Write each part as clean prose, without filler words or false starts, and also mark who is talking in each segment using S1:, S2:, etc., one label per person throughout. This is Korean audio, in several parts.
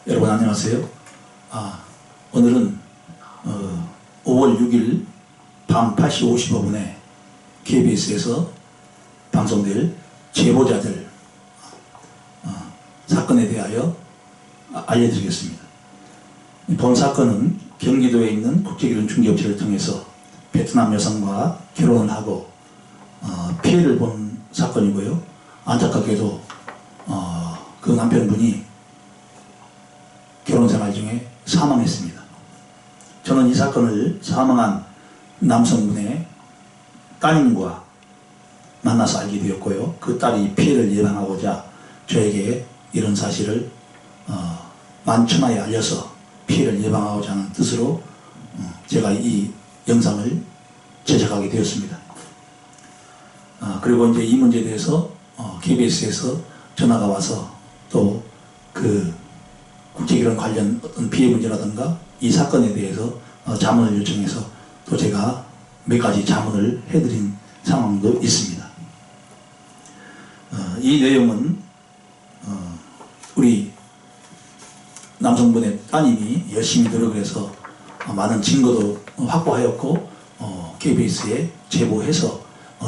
S1: 여러분 안녕하세요. 오늘은 5월 6일 밤 8시 55분에 KBS에서 방송될 제보자들 사건에 대하여 알려드리겠습니다. 본 사건은 경기도에 있는 국제결혼중개업체를 통해서 베트남 여성과 결혼을 하고 피해를 본 사건이고요. 안타깝게도 그 남편분이 결혼생활 중에 사망했습니다. 저는 이 사건을 사망한 남성분의 따님과 만나서 알게 되었고요. 그 딸이 피해를 예방하고자 저에게 이런 사실을 만천하에 알려서 피해를 예방하고자 하는 뜻으로 제가 이 영상을 제작하게 되었습니다. 그리고 이제 이 문제에 대해서 KBS에서 전화가 와서 또 그 국제결혼 관련 어떤 피해 문제라든가 이 사건에 대해서 자문을 요청해서 또 제가 몇 가지 자문을 해드린 상황도 있습니다. 이 내용은 우리 남성분의 따님이 열심히 노력을 해서 많은 증거도 확보하였고 KBS에 제보해서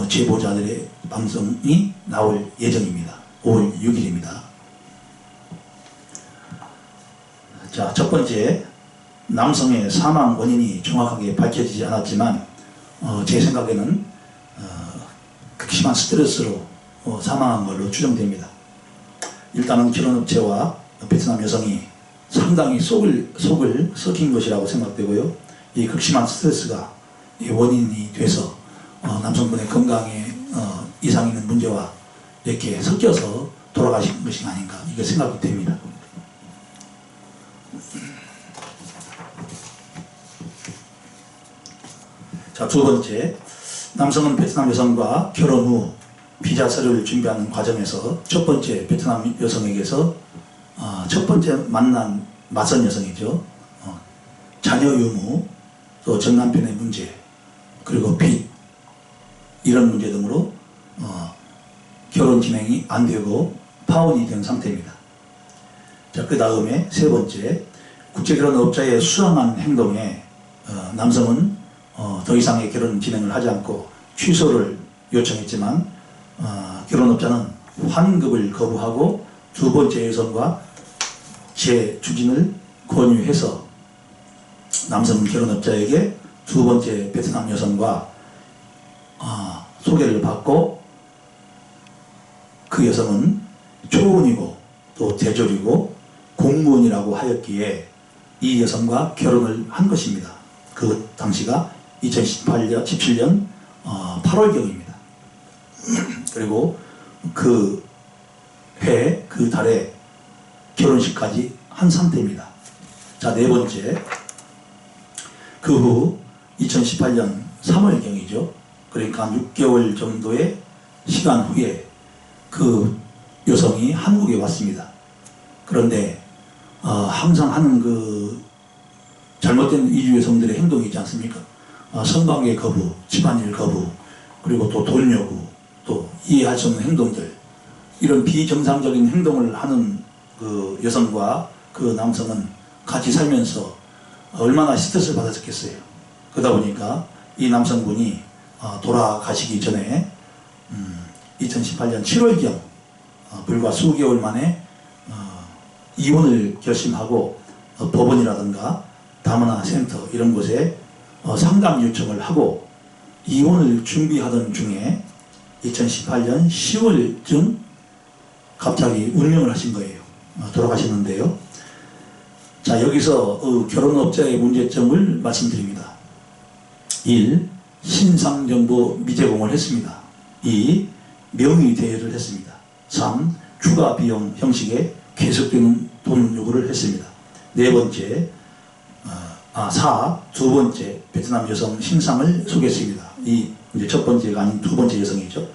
S1: 제보자들의 방송이 나올 예정입니다. 5월 6일입니다. 자, 첫 번째, 남성의 사망 원인이 정확하게 밝혀지지 않았지만 제 생각에는 극심한 스트레스로 사망한 걸로 추정됩니다. 일단은 결혼업체와 베트남 여성이 상당히 속을 썩힌 것이라고 생각되고요. 이 극심한 스트레스가 이 원인이 돼서 남성분의 건강에 이상 있는 문제와 이렇게 섞여서 돌아가신 것이 아닌가 이게 생각이 됩니다. 자, 두 번째, 남성은 베트남 여성과 결혼 후 비자 서류를 준비하는 과정에서 첫 번째 베트남 여성에게서 첫 번째 만난 맞선 여성이죠. 자녀 유무, 또 전 남편의 문제, 그리고 빚 이런 문제 등으로 결혼 진행이 안 되고 파혼이 된 상태입니다. 자, 그 다음에 세 번째, 국제결혼업자의 수상한 행동에 남성은 더 이상의 결혼 진행을 하지 않고 취소를 요청했지만 결혼업자는 환급을 거부하고 두 번째 여성과 재추진을 권유해서 남성은 결혼업자에게 두 번째 베트남 여성과 소개를 받고 그 여성은 초혼이고 또 대졸이고 공무원이라고 하였기에 이 여성과 결혼을 한 것입니다. 그 당시가 2017년 8월경입니다. 그리고 그 달에 결혼식까지 한 상태입니다. 자, 네 번째, 그 후 2018년 3월경이죠. 그러니까 한 6개월 정도의 시간 후에 그 여성이 한국에 왔습니다. 그런데 항상 하는 그 잘못된 이주 여성들의 행동이 있지 않습니까? 성관계 거부, 집안일 거부, 그리고 또 돈 요구, 또 이해할 수 없는 행동들, 이런 비정상적인 행동을 하는 그 여성과 그 남성은 같이 살면서 얼마나 스트레스를 받았겠어요. 그러다 보니까 이 남성분이 돌아가시기 전에 2018년 7월경 불과 수개월 만에 이혼을 결심하고 법원이라든가 다문화 센터 이런 곳에 상담 요청을 하고 이혼을 준비하던 중에 2018년 10월쯤 갑자기 운명을 하신 거예요. 돌아가셨는데요. 자, 여기서 결혼업자의 문제점을 말씀드립니다. 1. 신상정보 미제공을 했습니다. 2. 명의대여를 했습니다. 3. 추가 비용 형식의 계속되는 돈 요구를 했습니다. 네 번째, 4. 두 번째 베트남 여성 신상을 소개했습니다. 이 이제 첫 번째가 아닌 두 번째 여성이죠.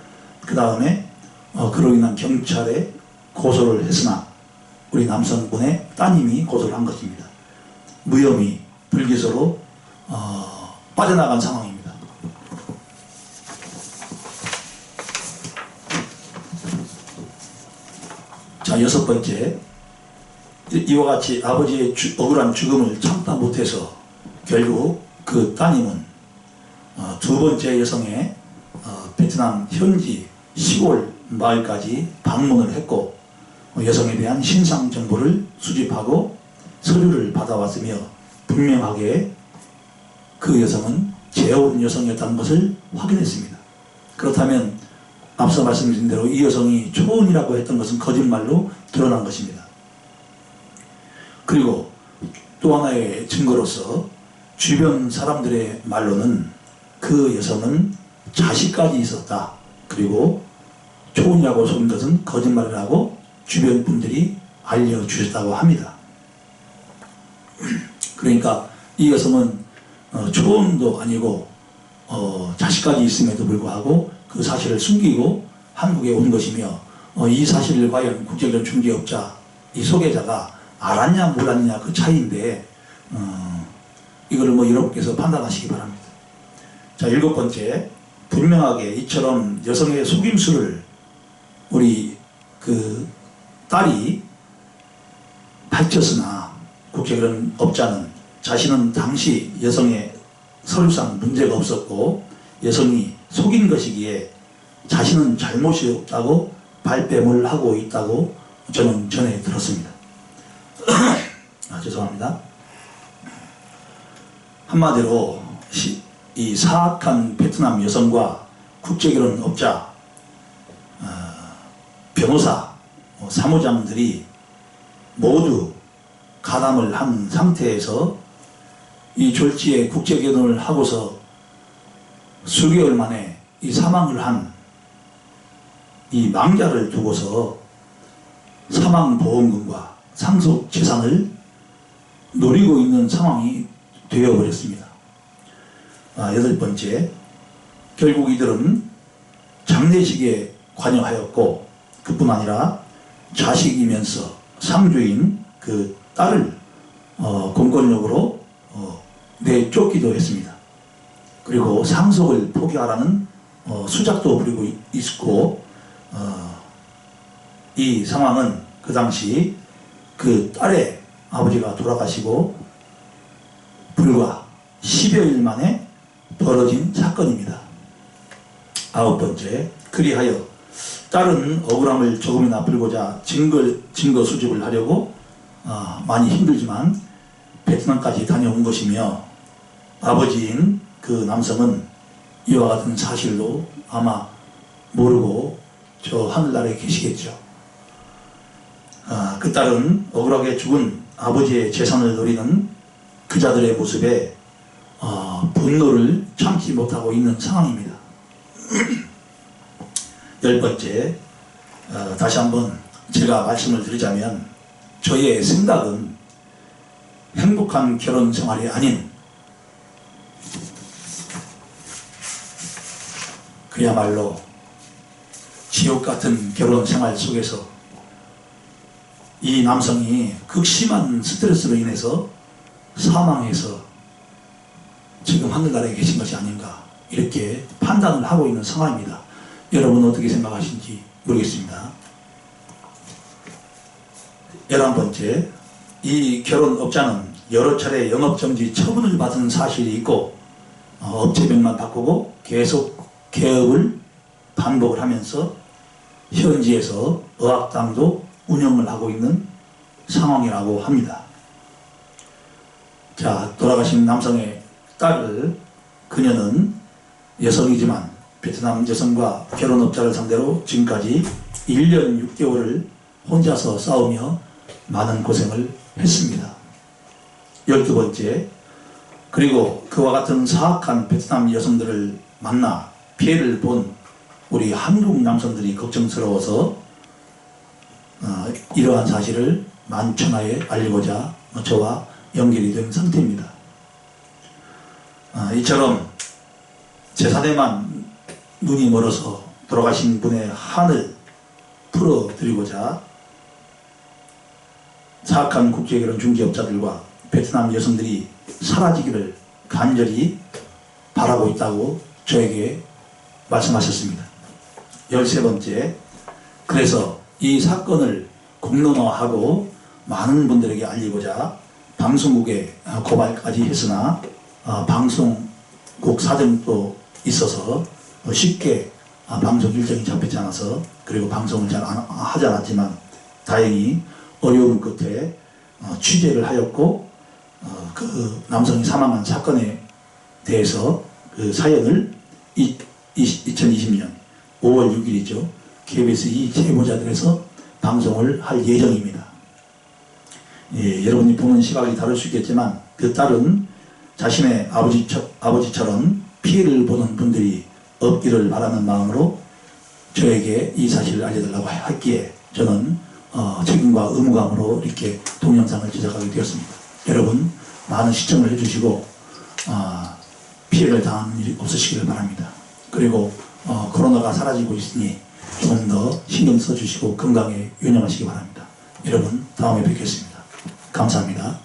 S1: 그 다음에 그로 인한 경찰에 고소를 했으나 우리 남성분의 따님이 고소를 한 것입니다. 무혐의, 불기소로 빠져나간 상황입니다. 자, 여섯 번째, 이와 같이 아버지의 억울한 죽음을 참다 못해서 결국 그 따님은 두 번째 여성의 베트남 현지 시골 마을까지 방문을 했고 여성에 대한 신상 정보를 수집하고 서류를 받아왔으며 분명하게 그 여성은 재혼 여성이었다는 것을 확인했습니다. 그렇다면 앞서 말씀드린 대로 이 여성이 초혼이라고 했던 것은 거짓말로 드러난 것입니다. 그리고 또 하나의 증거로서 주변 사람들의 말로는 그 여성은 자식까지 있었다. 그리고 초혼이라고 속인 것은 거짓말이라고 주변 분들이 알려주셨다고 합니다. 그러니까 이 여성은 초혼도 아니고 자식까지 있음에도 불구하고 그 사실을 숨기고 한국에 온 것이며 이 사실을 과연 국제적 중개업자 이 소개자가 알았냐 몰랐냐 그 차이인데 이거를 여러분께서 판단하시기 바랍니다. 자, 7번째, 분명하게 이처럼 여성의 속임수를 우리 그 딸이 밝혔으나 국제결혼업자는 자신은 당시 여성의 서류상 문제가 없었고 여성이 속인 것이기에 자신은 잘못이 없다고 발뺌을 하고 있다고 저는 전해 들었습니다. 죄송합니다. 한마디로 이 사악한 베트남 여성과 국제결혼업자, 변호사, 사무장들이 모두 가담을 한 상태에서 이 졸지에 국제결혼을 하고서 수개월 만에 이 사망을 한 이 망자를 두고서 사망보험금과 상속재산을 노리고 있는 상황이 되어버렸습니다. 8번째, 결국 이들은 장례식에 관여하였고 그뿐 아니라 자식이면서 상주인 그 딸을 공권력으로 내쫓기도 했습니다. 그리고 상속을 포기하라는 수작도 부리고 있고 이 상황은 그 당시 그 딸의 아버지가 돌아가시고 불과 10여일 만에 벌어진 사건입니다. 9번째, 그리하여 딸은 억울함을 조금이나 풀고자 증거 수집을 하려고 많이 힘들지만 베트남까지 다녀온 것이며 아버지인 그 남성은 이와 같은 사실도 아마 모르고 저 하늘나라에 계시겠죠. 그 딸은 억울하게 죽은 아버지의 재산을 노리는 그자들의 모습에 분노를 참지 못하고 있는 상황입니다. 10번째, 다시 한번 제가 말씀을 드리자면 저의 생각은 행복한 결혼 생활이 아닌 그야말로 지옥 같은 결혼 생활 속에서 이 남성이 극심한 스트레스로 인해서 사망해서 지금 하늘나라에 계신 것이 아닌가 이렇게 판단을 하고 있는 상황입니다. 여러분 어떻게 생각하시는지 모르겠습니다. 11번째, 이 결혼업자는 여러 차례 영업정지 처분을 받은 사실이 있고 업체명만 바꾸고 계속 개업을 반복을 하면서 현지에서 어학당도 운영을 하고 있는 상황이라고 합니다. 자, 돌아가신 남성의 딸을 그녀는 여성이지만 베트남 여성과 결혼업자를 상대로 지금까지 1년 6개월을 혼자서 싸우며 많은 고생을 했습니다. 12번째, 그리고 그와 같은 사악한 베트남 여성들을 만나 피해를 본 우리 한국 남성들이 걱정스러워서 이러한 사실을 만천하에 알리고자 저와 연결이 된 상태입니다. 이처럼 제사대만 눈이 멀어서 돌아가신 분의 한을 풀어드리고자 사악한 국제결혼 중개업자들과 베트남 여성들이 사라지기를 간절히 바라고 있다고 저에게 말씀하셨습니다. 13번째, 그래서 이 사건을 공론화하고 많은 분들에게 알리고자 방송국에 고발까지 했으나 방송국 사정도 있어서 쉽게 방송 일정이 잡히지 않아서 그리고 방송을 잘 하지 않았지만 다행히 어려움 끝에 취재를 하였고 그 남성이 사망한 사건에 대해서 그 사연을 2020년 5월 6일이죠. KBS 이 제보자들에서 방송을 할 예정입니다. 예, 여러분이 보는 시각이 다를 수 있겠지만 그 딸은 자신의 아버지처럼 피해를 보는 분들이 없기를 바라는 마음으로 저에게 이 사실을 알려달라고 했기에 저는 책임과 의무감으로 이렇게 동영상을 제작하게 되었습니다. 여러분 많은 시청을 해주시고 피해를 당하는 일이 없으시기를 바랍니다. 그리고 코로나가 사라지고 있으니 좀 더 신경 써주시고 건강에 유념하시기 바랍니다. 여러분 다음에 뵙겠습니다. 감사합니다.